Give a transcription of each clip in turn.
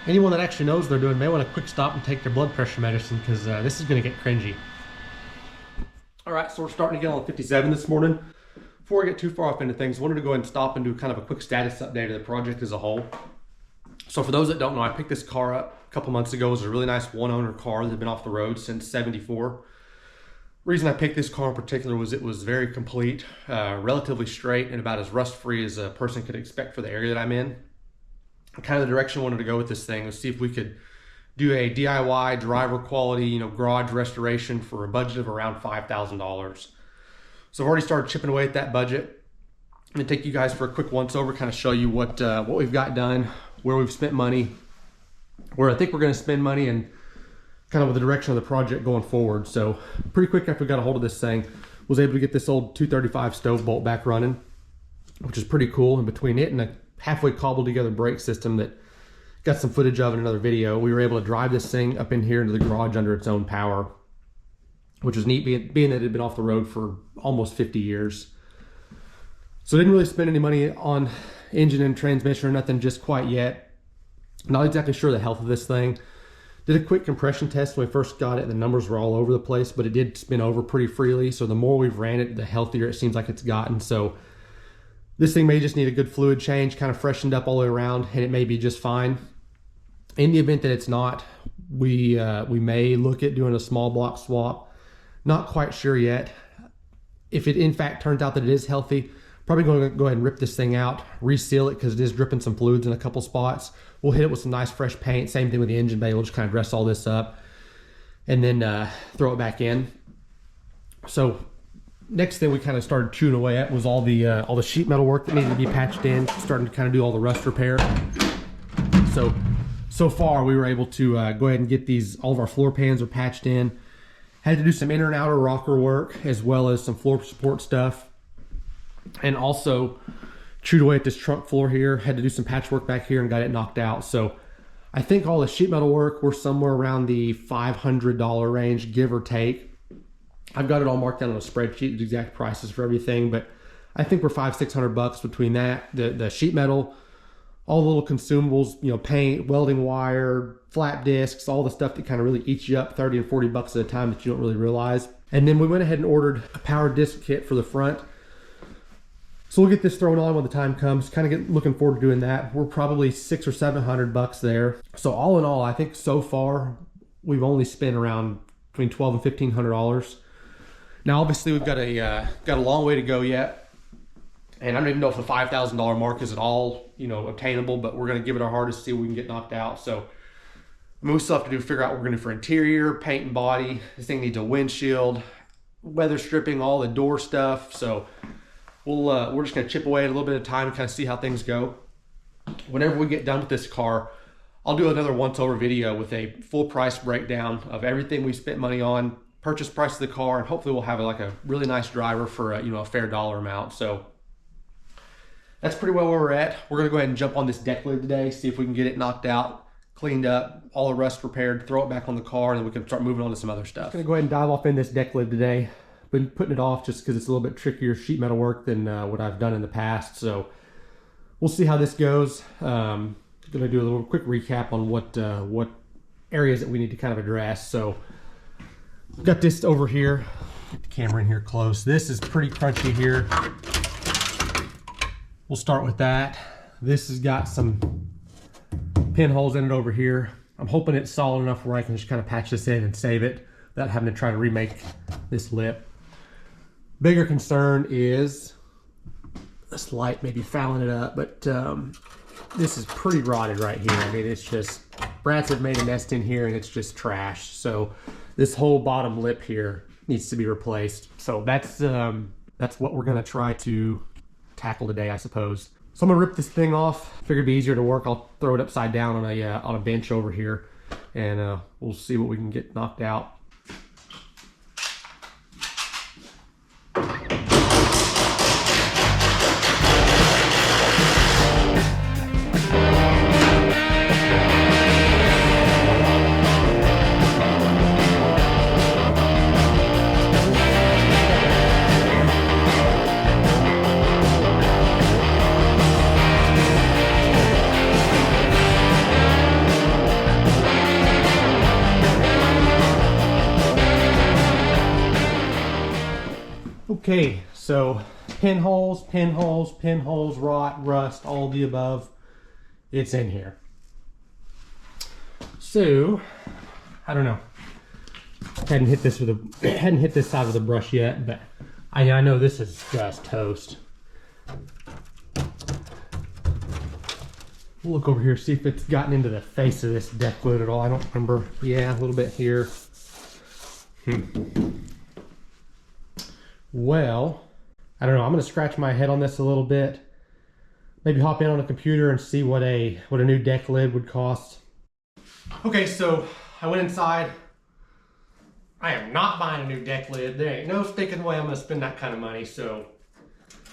anyone that actually knows what they're doing may want to quick stop and take their blood pressure medicine, because this is going to get cringy. All right, so we're starting to get on 57 this morning. Before I get too far off into things, I wanted to go ahead and stop and do kind of a quick status update of the project as a whole. So for those that don't know, I picked this car up a couple months ago. It was a really nice one-owner car that had been off the road since '74. Reason I picked this car in particular was it was very complete, relatively straight, and about as rust-free as a person could expect for the area that I'm in. Kind of the direction I wanted to go with this thing was see if we could do a DIY driver quality, garage restoration for a budget of around $5,000. So I've already started chipping away at that budget. I'm gonna take you guys for a quick once over, kind of show you what we've got done, where we've spent money, where I think we're gonna spend money, and kind of with the direction of the project going forward. So pretty quick after we got a hold of this thing, was able to get this old 235 stove bolt back running, which is pretty cool. And between it and a halfway cobbled together brake system that got some footage of in another video, we were able to drive this thing up in here into the garage under its own power, which was neat, being that it had been off the road for almost 50 years. So didn't really spend any money on engine and transmission or nothing just quite yet. Not exactly sure the health of this thing. Did a quick compression test when we first got it. The numbers were all over the place, but it did spin over pretty freely. So the more we've ran it, the healthier it seems like it's gotten. So this thing may just need a good fluid change, kind of freshened up all the way around, and it may be just fine. In the event that it's not, we may look at doing a small block swap. Not quite sure yet. If it in fact turns out that it is healthy, probably going to go ahead and rip this thing out, reseal it because it is dripping some fluids in a couple spots. We'll hit it with some nice fresh paint. Same thing with the engine bay. We'll just kind of dress all this up and then throw it back in. So next thing we kind of started chewing away at was all the sheet metal work that needed to be patched in, starting to kind of do all the rust repair. So far we were able to go ahead and get all of our floor pans are patched in. Had to do some inner and outer rocker work as well as some floor support stuff. And also chewed away at this trunk floor here. Had to do some patchwork back here and got it knocked out. So I think all the sheet metal work, we're somewhere around the $500 range, give or take. I've got it all marked down on a spreadsheet, the exact prices for everything, but I think we're $500-600 between that, the sheet metal, all the little consumables, paint, welding wire, flat discs, all the stuff that kind of really eats you up, 30 and 40 bucks at a time that you don't really realize. And then we went ahead and ordered a power disc kit for the front. So we'll get this thrown on when the time comes. Kind of looking forward to doing that. We're probably $600 or $700 there. So all in all, I think so far we've only spent around between $1,200 and $1,500. Now obviously we've got a long way to go yet, and I don't even know if the $5,000 mark is at all obtainable, but we're going to give it our hardest to see what we can get knocked out. So we still have to figure out what we're going to do for interior, paint and body. This thing needs a windshield, weather stripping, all the door stuff. So we're just going to chip away at a little bit of time and kind of see how things go. Whenever we get done with this car, I'll do another once over video with a full price breakdown of everything we spent money on, purchase price of the car, and hopefully we'll have like a really nice driver for a fair dollar amount. So that's pretty well where we're at. We're going to go ahead and jump on this deck lid today, see if we can get it knocked out, cleaned up, all the rust repaired, throw it back on the car, and then we can start moving on to some other stuff. I'm going to go ahead and dive off in this deck lid today. Been putting it off just because it's a little bit trickier sheet metal work than what I've done in the past. So we'll see how this goes. Going to do a little quick recap on what areas that we need to kind of address. So we've got this over here. Get the camera in here close. This is pretty crunchy here. We'll start with that. This has got some pinholes in it over here. I'm hoping it's solid enough where I can just kind of patch this in and save it without having to try to remake this lip. Bigger concern is this light maybe fouling it up, but this is pretty rotted right here. I mean, it's just, rats have made a nest in here and it's just trash. So this whole bottom lip here needs to be replaced. So that's what we're gonna try to tackle today, I suppose. So I'm gonna rip this thing off. Figured it'd be easier to work. I'll throw it upside down on a bench over here, and we'll see what we can get knocked out. Okay, so pinholes, rot, rust, all the above. It's in here. So, I don't know. Hadn't hit this side of the brush yet, but I know this is just toast. We'll look over here, see if it's gotten into the face of this deck lid at all. I don't remember. Yeah, a little bit here. Well, I don't know. I'm gonna scratch my head on this a little bit. Maybe hop in on a computer and see what a new deck lid would cost. Okay, so I went inside. I am not buying a new deck lid. There ain't no stinking way I'm gonna spend that kind of money. So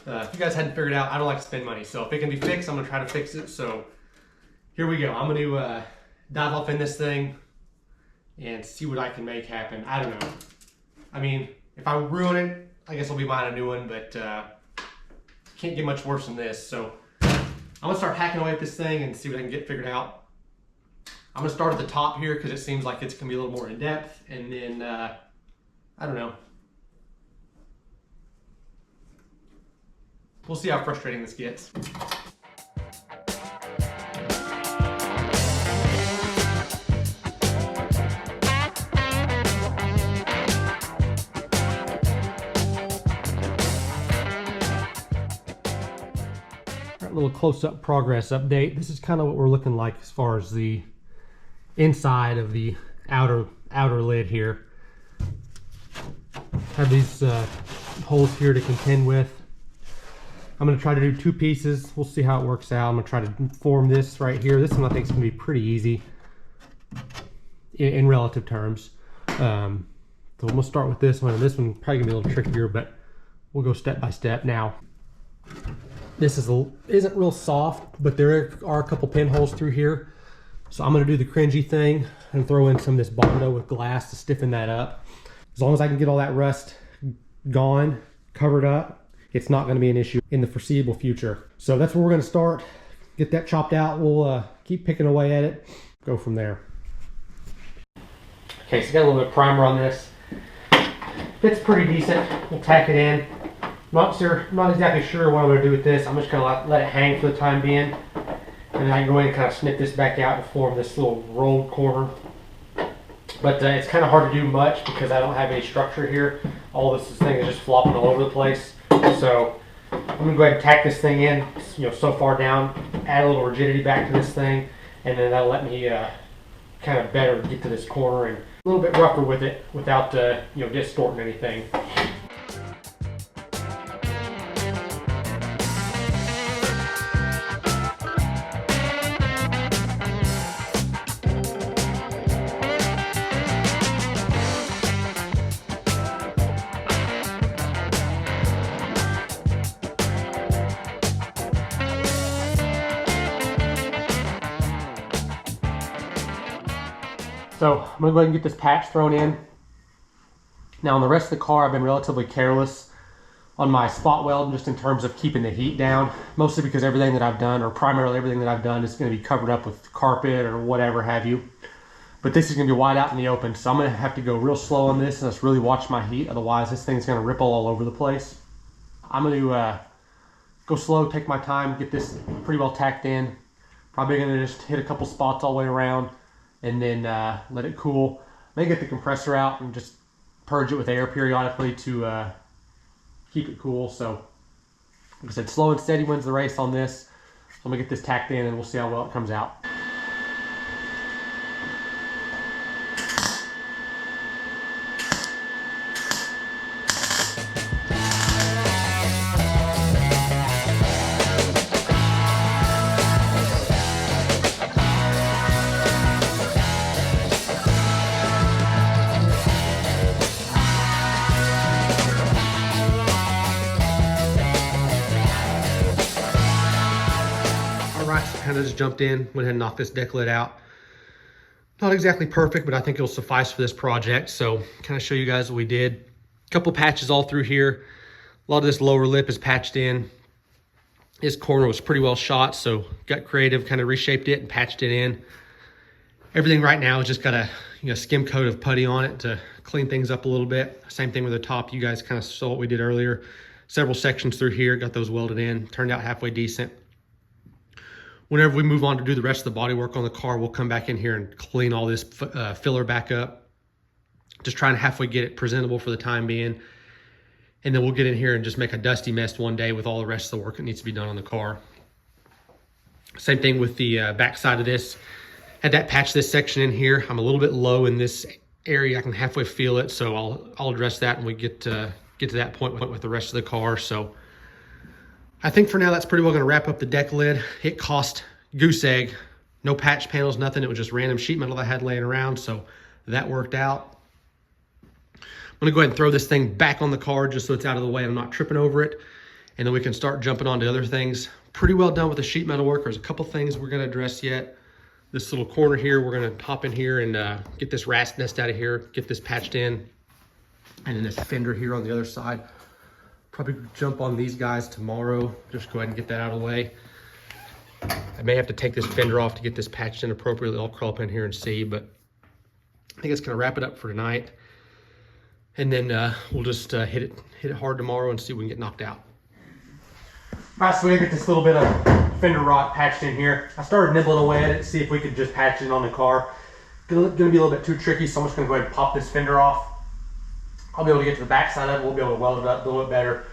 if you guys hadn't figured out, I don't like to spend money. So if it can be fixed, I'm gonna try to fix it. So here we go. I'm gonna dive off in this thing and see what I can make happen. I don't know. I mean, if I ruin it, I guess I'll be buying a new one, but can't get much worse than this. So I'm gonna start hacking away at this thing and see what I can get figured out. I'm gonna start at the top here because it seems like it's gonna be a little more in depth, and then I don't know. We'll see how frustrating this gets. Little close-up progress update. This is kind of what we're looking like as far as the inside of the outer lid here. Have these holes here to contend with. I'm going to try to do two pieces. We'll see how it works out. I'm going to try to form this right here. This one I think is going to be pretty easy in relative terms. So I'm going to start with this one, and this one probably going to be a little trickier, but we'll go step by step now. This isn't real soft, but there are a couple pinholes through here. So I'm gonna do the cringy thing and throw in some of this Bondo with glass to stiffen that up. As long as I can get all that rust gone, covered up, it's not gonna be an issue in the foreseeable future. So that's where we're gonna start. Get that chopped out. We'll keep picking away at it, go from there. Okay, so got a little bit of primer on this. Fits pretty decent. We'll tack it in. Not exactly sure what I'm going to do with this. I'm just going to let it hang for the time being. And then I can go in and kind of snip this back out and form this little rolled corner. But it's kind of hard to do much because I don't have any structure here. All this thing is just flopping all over the place. So I'm going to go ahead and tack this thing in, so far down, add a little rigidity back to this thing, and then that'll let me kind of better get to this corner and a little bit rougher with it without distorting anything. So I'm going to go ahead and get this patch thrown in. Now on the rest of the car, I've been relatively careless on my spot weld just in terms of keeping the heat down. Mostly because everything that I've done, or primarily everything that I've done, is going to be covered up with carpet or whatever have you. But this is going to be wide out in the open, so I'm going to have to go real slow on this and just really watch my heat. Otherwise this thing's going to ripple all over the place. I'm going to go slow, take my time, get this pretty well tacked in. Probably going to just hit a couple spots all the way around, and then let it cool. Then get the compressor out and just purge it with air periodically to keep it cool. So, like I said, slow and steady wins the race on this. So I'm gonna get this tacked in and we'll see how well it comes out. Kind of just jumped in, went ahead and knocked this deck lid out. Not exactly perfect, but I think it'll suffice for this project. So kind of show you guys what we did. A couple patches all through here. A lot of this lower lip is patched in. This corner was pretty well shot, so got creative, kind of reshaped it and patched it in. Everything right now has just got a skim coat of putty on it to clean things up a little bit. Same thing with the top. You guys kind of saw what we did earlier. Several sections through here, got those welded in, turned out halfway decent. Whenever we move on to do the rest of the body work on the car, we'll come back in here and clean all this filler back up. Just trying to halfway get it presentable for the time being. And then we'll get in here and just make a dusty mess one day with all the rest of the work that needs to be done on the car. Same thing with the back side of this. Had that patch this section in here. I'm a little bit low in this area. I can halfway feel it, so I'll address that when we get to that point with the rest of the car. So I think for now that's pretty well going to wrap up the deck lid. It cost goose egg. No patch panels, nothing. It was just random sheet metal I had laying around, so that worked out. I'm going to go ahead and throw this thing back on the car just so it's out of the way and I'm not tripping over it. And then we can start jumping on to other things. Pretty well done with the sheet metal work. There's a couple things we're going to address yet. This little corner here, we're going to hop in here and get this rasp nest out of here, get this patched in. And then this fender here on the other side. Probably jump on these guys tomorrow. Just go ahead and get that out of the way. I may have to take this fender off to get this patched in appropriately. I'll crawl up in here and see, but I think it's going to wrap it up for tonight. And then we'll just hit it hard tomorrow and see if we can get knocked out. All right, so we get this little bit of fender rot patched in here. I started nibbling away at it to see if we could just patch it on the car. Gonna be a little bit too tricky, so I'm just gonna go ahead and pop this fender off. I'll be able to get to the back side of it. We'll be able to weld it up a little bit better.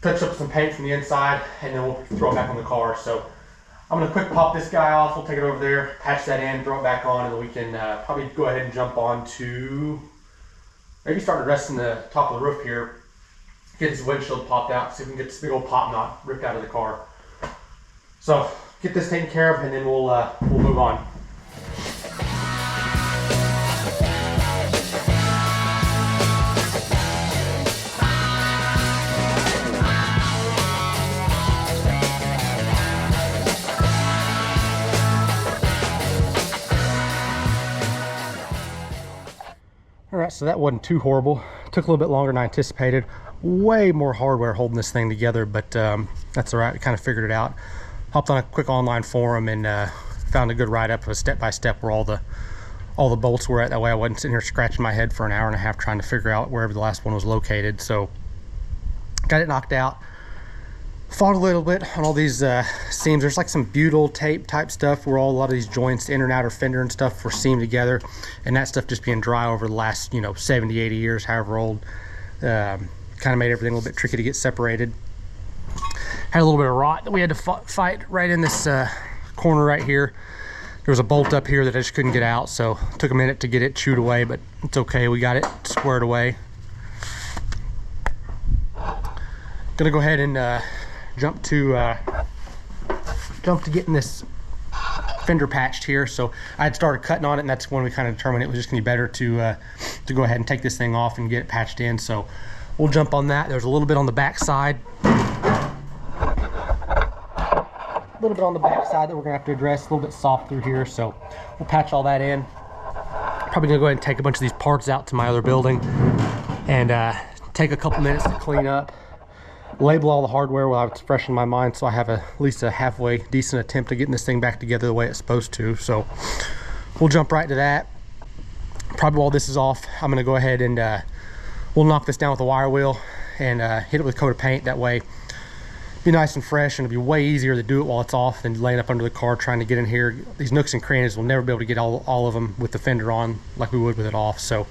Touch up some paint from the inside, and then we'll throw it back on the car. So I'm gonna quick pop this guy off. We'll take it over there, patch that in, throw it back on, and then we can probably go ahead and jump on to maybe start addressing the top of the roof here. Get this windshield popped out, see if we can get this big old pop knot ripped out of the car. So get this taken care of, and then we'll move on. All right, so that wasn't too horrible. Took a little bit longer than I anticipated. Way more hardware holding this thing together, but that's all right. We kind of figured it out. Hopped on a quick online forum and found a good write-up of a step-by-step where all the bolts were at. That way I wasn't sitting here scratching my head for an hour and a half trying to figure out wherever the last one was located. So got it knocked out. Fought a little bit on all these seams. There's like some butyl tape type stuff where a lot of these joints, inner and outer fender and stuff, were seamed together, and that stuff just being dry over the last 70, 80 years, however old, kind of made everything a little bit tricky to get separated. Had a little bit of rot that we had to fight right in this corner right here. There was a bolt up here that I just couldn't get out, so it took a minute to get it chewed away, but it's okay. We got it squared away. Gonna go ahead and jump to getting this fender patched here. So I had started cutting on it, and that's when we kind of determined it was just gonna be better to go ahead and take this thing off and get it patched in. So we'll jump on that. There's a little bit on the back side. A little bit on the back side that we're gonna have to address. A little bit soft through here, so we'll patch all that in. Probably gonna go ahead and take a bunch of these parts out to my other building and take a couple minutes to clean up. Label all the hardware while it's fresh in my mind, so I have at least a halfway decent attempt at getting this thing back together the way it's supposed to. So we'll jump right to that. Probably while this is off, I'm going to go ahead and we'll knock this down with a wire wheel and hit it with a coat of paint. That way be nice and fresh, and it'll be way easier to do it while it's off than laying up under the car trying to get in here. These nooks and crannies, we'll never be able to get all of them with the fender on like we would with it off. So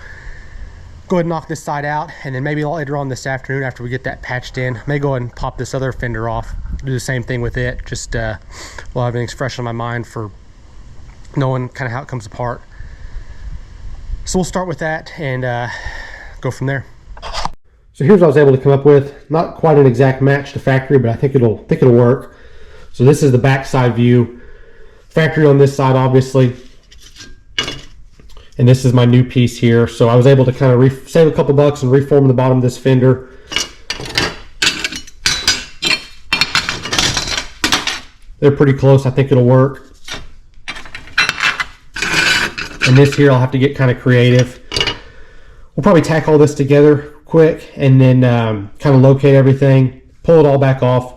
go ahead and knock this side out, and then maybe later on this afternoon after we get that patched in, may go ahead and pop this other fender off, do the same thing with it, just while everything's fresh on my mind for knowing kind of how it comes apart. So we'll start with that and go from there. So here's what I was able to come up with. Not quite an exact match to factory, but I think it'll work. So this is the back side view. Factory on this side, obviously. And this is my new piece here. So I was able to kind of save a couple bucks and reform the bottom of this fender. They're pretty close. I think it'll work. And this here, I'll have to get kind of creative. We'll probably tack all this together quick and then kind of locate everything, pull it all back off,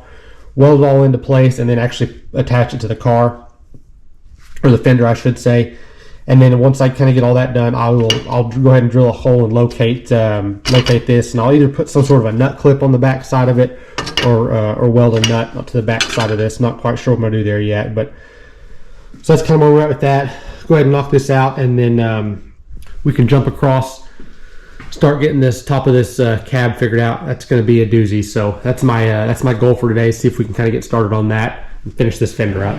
weld it all into place, and then actually attach it to the car, or the fender I should say. And then once I kind of get all that done, I'll go ahead and drill a hole and locate this, and I'll either put some sort of a nut clip on the back side of it, or weld a nut up to the back side of this. Not quite sure what I'm gonna do there yet, but so that's kind of where we're at with that. Go ahead and knock this out, and then we can jump across, start getting this top of this cab figured out. That's going to be a doozy. So that's my goal for today. See if we can kind of get started on that and finish this fender up.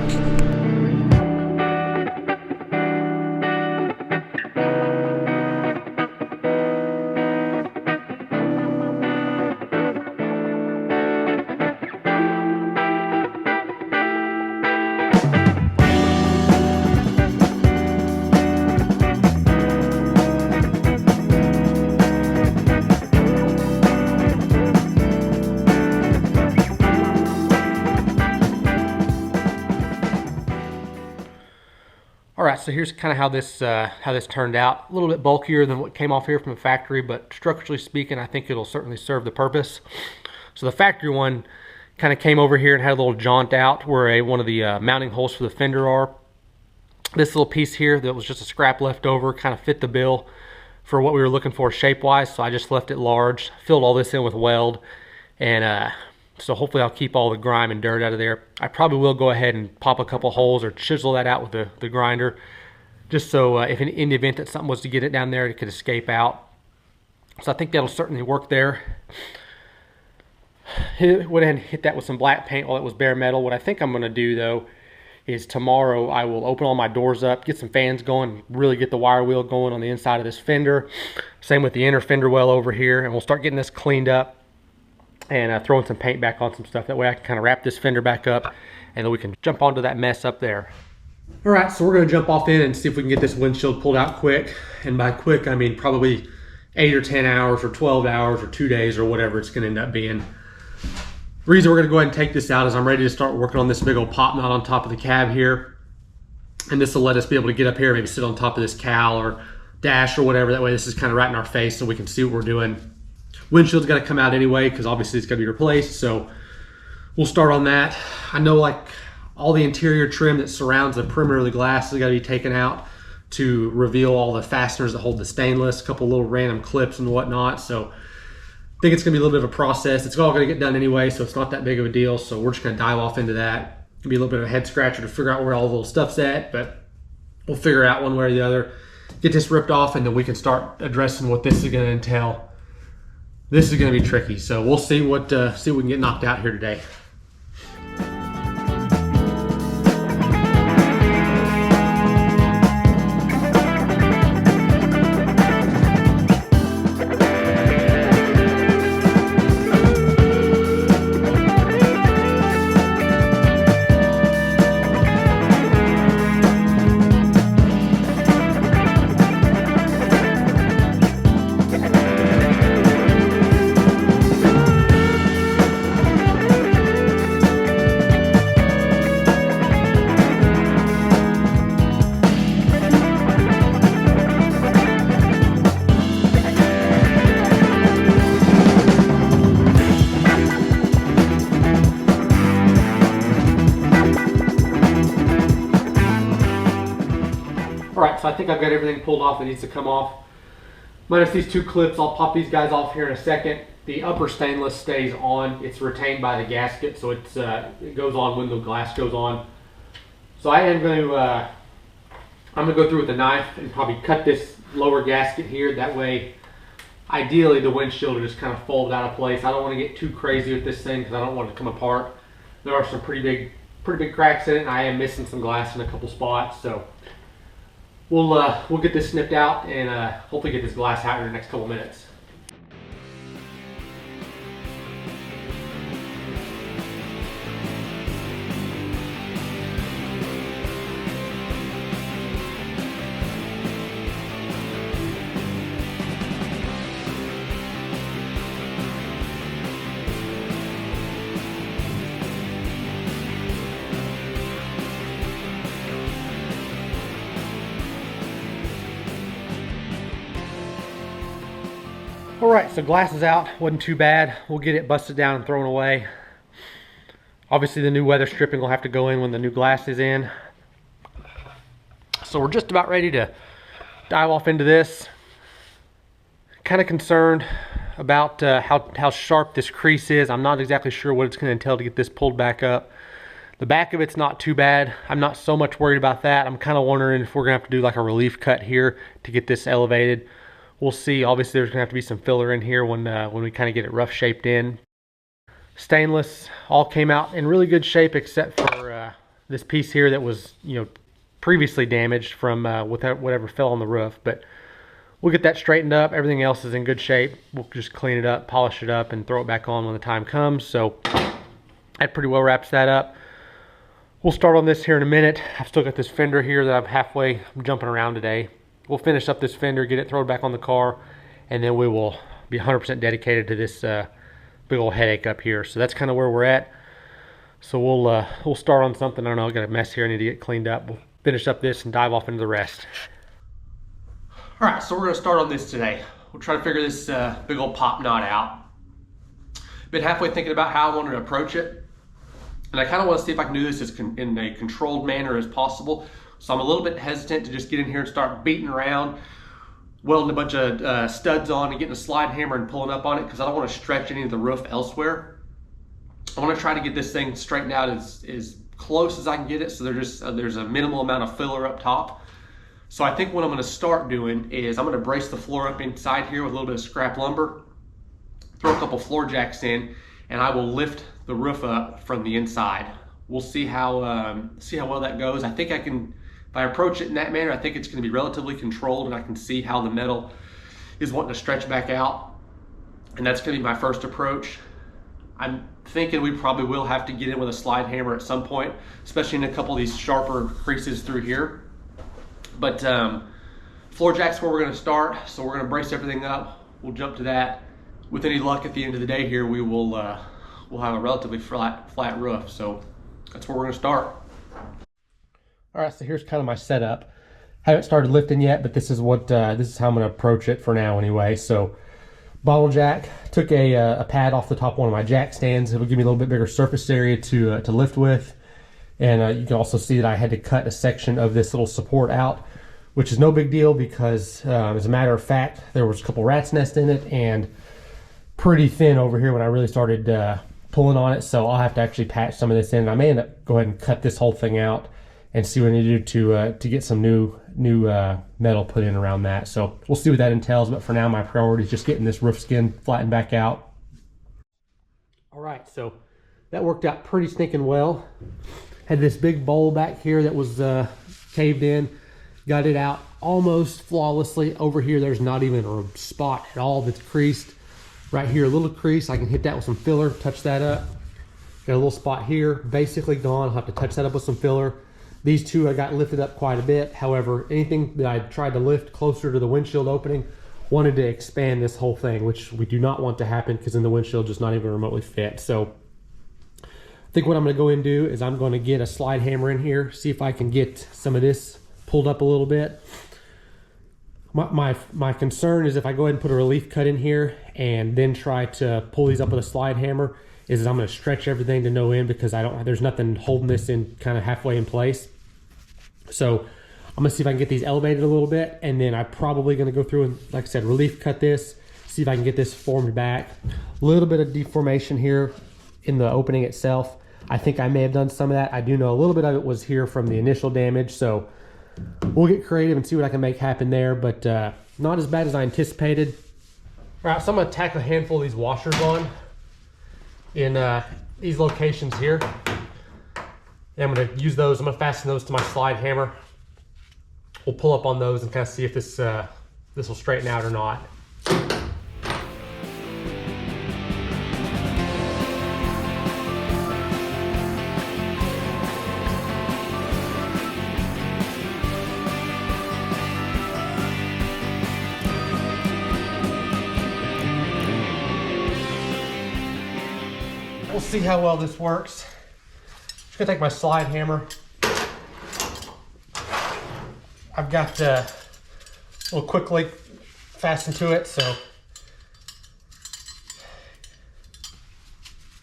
All right, so here's kind of how this turned out. A little bit bulkier than what came off here from the factory, but structurally speaking, I think it'll certainly serve the purpose. So the factory one kind of came over here and had a little jaunt out where one of the mounting holes for the fender are. This little piece here that was just a scrap left over kind of fit the bill for what we were looking for shape-wise, so I just left it large, filled all this in with weld, and so hopefully I'll keep all the grime and dirt out of there. I probably will go ahead and pop a couple holes or chisel that out with the grinder, just so if in the event that something was to get it down there, it could escape out. So I think that'll certainly work there. Went ahead and hit that with some black paint while it was bare metal. What I think I'm gonna do though is tomorrow I will open all my doors up, get some fans going, really get the wire wheel going on the inside of this fender. Same with the inner fender well over here, and we'll start getting this cleaned up and throwing some paint back on some stuff. That way I can kind of wrap this fender back up, and then we can jump onto that mess up there. All right, so we're gonna jump off in and see if we can get this windshield pulled out quick. And by quick, I mean probably 8 or 10 hours or 12 hours or 2 days or whatever it's gonna end up being. The reason we're gonna go ahead and take this out is I'm ready to start working on this big old pop knot on top of the cab here. And this will let us be able to get up here, maybe sit on top of this cowl or dash or whatever. That way this is kind of right in our face so we can see what we're doing. Windshield's got to come out anyway because obviously it's got to be replaced, so we'll start on that. I know like all the interior trim that surrounds the perimeter of the glass has got to be taken out to reveal all the fasteners that hold the stainless, a couple little random clips and whatnot. So I think it's going to be a little bit of a process. It's all going to get done anyway, so it's not that big of a deal. So we're just going to dive off into that. It'll be a little bit of a head scratcher to figure out where all the little stuff's at, but we'll figure it out one way or the other. Get this ripped off, and then we can start addressing what this is going to entail. This is going to be tricky, so we'll see what we can get knocked out here today. Alright, so I think I've got everything pulled off that needs to come off. Minus these two clips, I'll pop these guys off here in a second. The upper stainless stays on. It's retained by the gasket, so it goes on when the glass goes on. So I am going to, I'm going to go through with a knife and probably cut this lower gasket here. That way, ideally the windshield will just kind of fold out of place. I don't want to get too crazy with this thing because I don't want it to come apart. There are some pretty big cracks in it, and I am missing some glass in a couple spots. So we'll get this snipped out and hopefully get this glass out in the next couple minutes. Alright, so glass is out, wasn't too bad. We'll get it busted down and thrown away. Obviously the new weather stripping will have to go in when the new glass is in. So we're just about ready to dive off into this. Kind of concerned about how sharp this crease is. I'm not exactly sure what it's going to entail to get this pulled back up. The back of it's not too bad. I'm not so much worried about that. I'm kind of wondering if we're going to have to do like a relief cut here to get this elevated. We'll see. Obviously there's going to have to be some filler in here when we kind of get it rough shaped in. Stainless all came out in really good shape except for this piece here that was, you know, previously damaged from whatever fell on the roof. But we'll get that straightened up. Everything else is in good shape. We'll just clean it up, polish it up, and throw it back on when the time comes. So that pretty well wraps that up. We'll start on this here in a minute. I've still got this fender here that I'm jumping around today. We'll finish up this fender, get it thrown back on the car, and then we will be 100% dedicated to this big old headache up here. So that's kind of where we're at. So we'll start on something. I don't know, I got a mess here I need to get cleaned up. We'll finish up this and dive off into the rest. All right, so we're gonna start on this today. We'll try to figure this big old pop knot out. Been halfway thinking about how I wanted to approach it. And I kind of want to see if I can do this in a controlled manner as possible. So I'm a little bit hesitant to just get in here and start beating around, welding a bunch of studs on and getting a slide hammer and pulling up on it, because I don't want to stretch any of the roof elsewhere. I want to try to get this thing straightened out as close as I can get it, so there's a minimal amount of filler up top. So I think what I'm going to start doing is I'm going to brace the floor up inside here with a little bit of scrap lumber, throw a couple floor jacks in, and I will lift the roof up from the inside. We'll see how well that goes. I think I can, if I approach it in that manner, I think it's going to be relatively controlled, and I can see how the metal is wanting to stretch back out. And that's going to be my first approach. I'm thinking we probably will have to get in with a slide hammer at some point, especially in a couple of these sharper creases through here. But floor jack's where we're going to start, so we're going to brace everything up. We'll jump to that. With any luck at the end of the day here, we will we'll have a relatively flat roof. So that's where we're going to start. All right, so here's kind of my setup. Haven't started lifting yet, but this is how I'm going to approach it for now anyway. So bottle jack, took a pad off the top of one of my jack stands. It'll give me a little bit bigger surface area to lift with. And you can also see that I had to cut a section of this little support out, which is no big deal because as a matter of fact, there was a couple rat's nests in it and pretty thin over here when I really started pulling on it. So I'll have to actually patch some of this in. I may end up go ahead and cut this whole thing out and see what I need to do to get some new metal put in around that. So we'll see what that entails. But for now, my priority is just getting this roof skin flattened back out. All right, so that worked out pretty stinking well. Had this big bowl back here that was caved in, got it out almost flawlessly. Over here, there's not even a spot at all that's creased. Right here, a little crease. I can hit that with some filler, touch that up. Got a little spot here, basically gone. I'll have to touch that up with some filler. These two I got lifted up quite a bit. However, anything that I tried to lift closer to the windshield opening wanted to expand this whole thing, which we do not want to happen because then the windshield just not even remotely fit. So I think what I'm going to go and do is I'm going to get a slide hammer in here, see if I can get some of this pulled up a little bit. My concern is if I go ahead and put a relief cut in here and then try to pull these up with a slide hammer, is I'm going to stretch everything to no end because there's nothing holding this in kind of halfway in place. So I'm going to see if I can get these elevated a little bit, and then I'm probably going to go through and, like I said, relief cut this, see if I can get this formed back. A little bit of deformation here in the opening itself. I think I may have done some of that. I do know a little bit of it was here from the initial damage, so we'll get creative and see what I can make happen there, but not as bad as I anticipated. All right, so I'm going to tack a handful of these washers on in these locations here. And I'm going to use those. I'm going to fasten those to my slide hammer. We'll pull up on those and kind of see if this will straighten out or not. We'll see how well this works. Just gonna take my slide hammer. I've got a little quick link fastened to it, so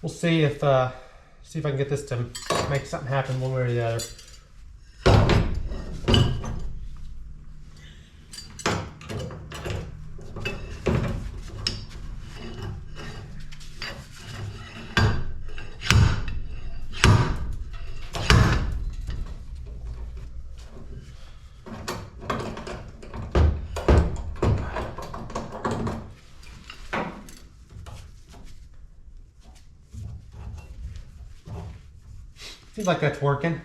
we'll see if I can get this to make something happen one way or the other. Seems like that's working.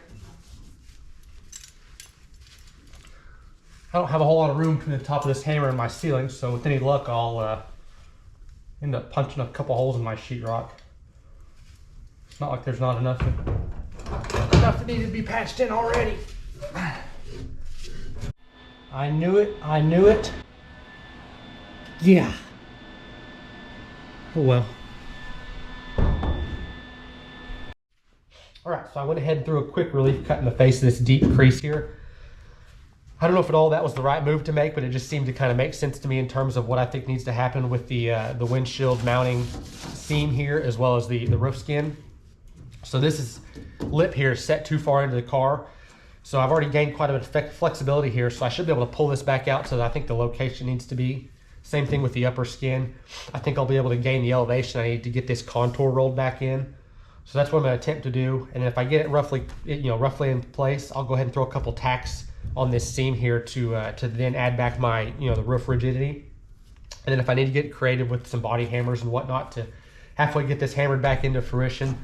I don't have a whole lot of room between the top of this hammer and my ceiling, so with any luck I'll end up punching a couple holes in my sheetrock. It's not like there's not enough that needed to be patched in already. I knew it, I knew it. Yeah. Oh well. Alright, so I went ahead and threw a quick relief cut in the face of this deep crease here. I don't know if at all that was the right move to make, but it just seemed to kind of make sense to me in terms of what I think needs to happen with the windshield mounting seam here, as well as the roof skin. So this lip here is set too far into the car. So I've already gained quite a bit of flexibility here, so I should be able to pull this back out to I think the location needs to be. Same thing with the upper skin. I think I'll be able to gain the elevation I need to get this contour rolled back in. So that's what I'm going to attempt to do. And if I get it roughly in place, I'll go ahead and throw a couple tacks on this seam here to then add back my the roof rigidity. And then if I need to get creative with some body hammers and whatnot to halfway get this hammered back into fruition,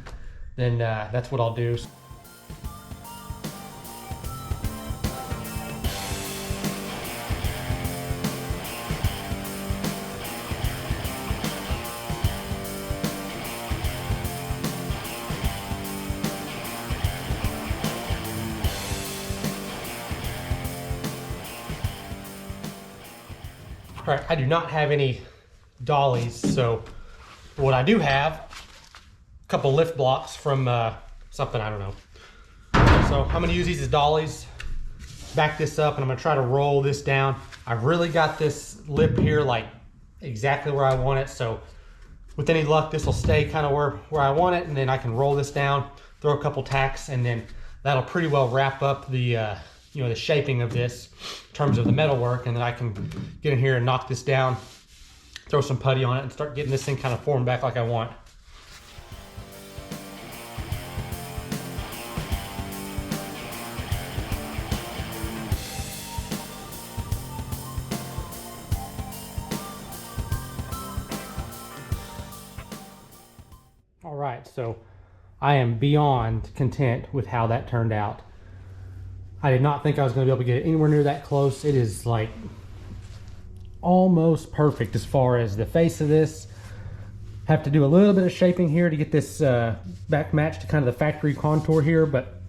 then that's what I'll do. All right, I do not have any dollies, so what I do have, a couple lift blocks from something, I don't know. So I'm gonna use these as dollies, back this up, and I'm gonna try to roll this down. I've really got this lip here like exactly where I want it, so with any luck, this will stay kind of where I want it, and then I can roll this down, throw a couple tacks, and then that'll pretty well wrap up the the shaping of this in terms of the metal work, and then I can get in here and knock this down, throw some putty on it, and start getting this thing kind of formed back like I want. All right, so I am beyond content with how that turned out. I did not think I was going to be able to get it anywhere near that close. It is like almost perfect as far as the face of this. Have to do a little bit of shaping here to get this back matched to kind of the factory contour here, but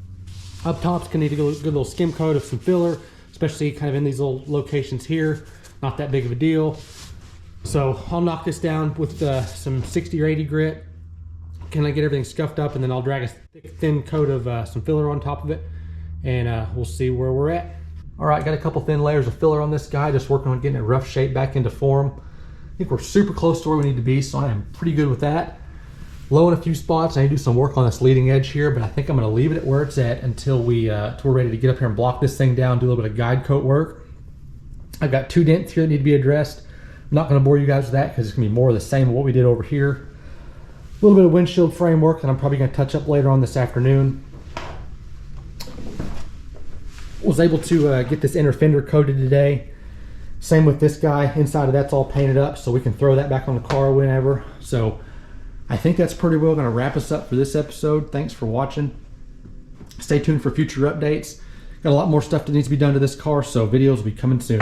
up top's going to need to go a good little skim coat of some filler, especially kind of in these little locations here. Not that big of a deal. So I'll knock this down with some 60 or 80 grit. Can I get everything scuffed up, and then I'll drag a thick, thin coat of some filler on top of it, and we'll see where we're at. All right, got a couple thin layers of filler on this guy, just working on getting it rough shape back into form. I think we're super close to where we need to be, so I am pretty good with that. Low in a few spots. I need to do some work on this leading edge here, but I think I'm going to leave it at where it's at until we're ready to get up here and block this thing down, do a little bit of guide coat work. I've got 2 dents here that need to be addressed. I'm not going to bore you guys with that because it's going to be more of the same of what we did over here. A little bit of windshield framework that I'm probably going to touch up later on this afternoon. Was able to get this inner fender coated today. Same with this guy. Inside of that's all painted up, so we can throw that back on the car whenever. So I think that's pretty well going to wrap us up for this episode. Thanks for watching. Stay tuned for future updates. Got a lot more stuff that needs to be done to this car, so videos will be coming soon.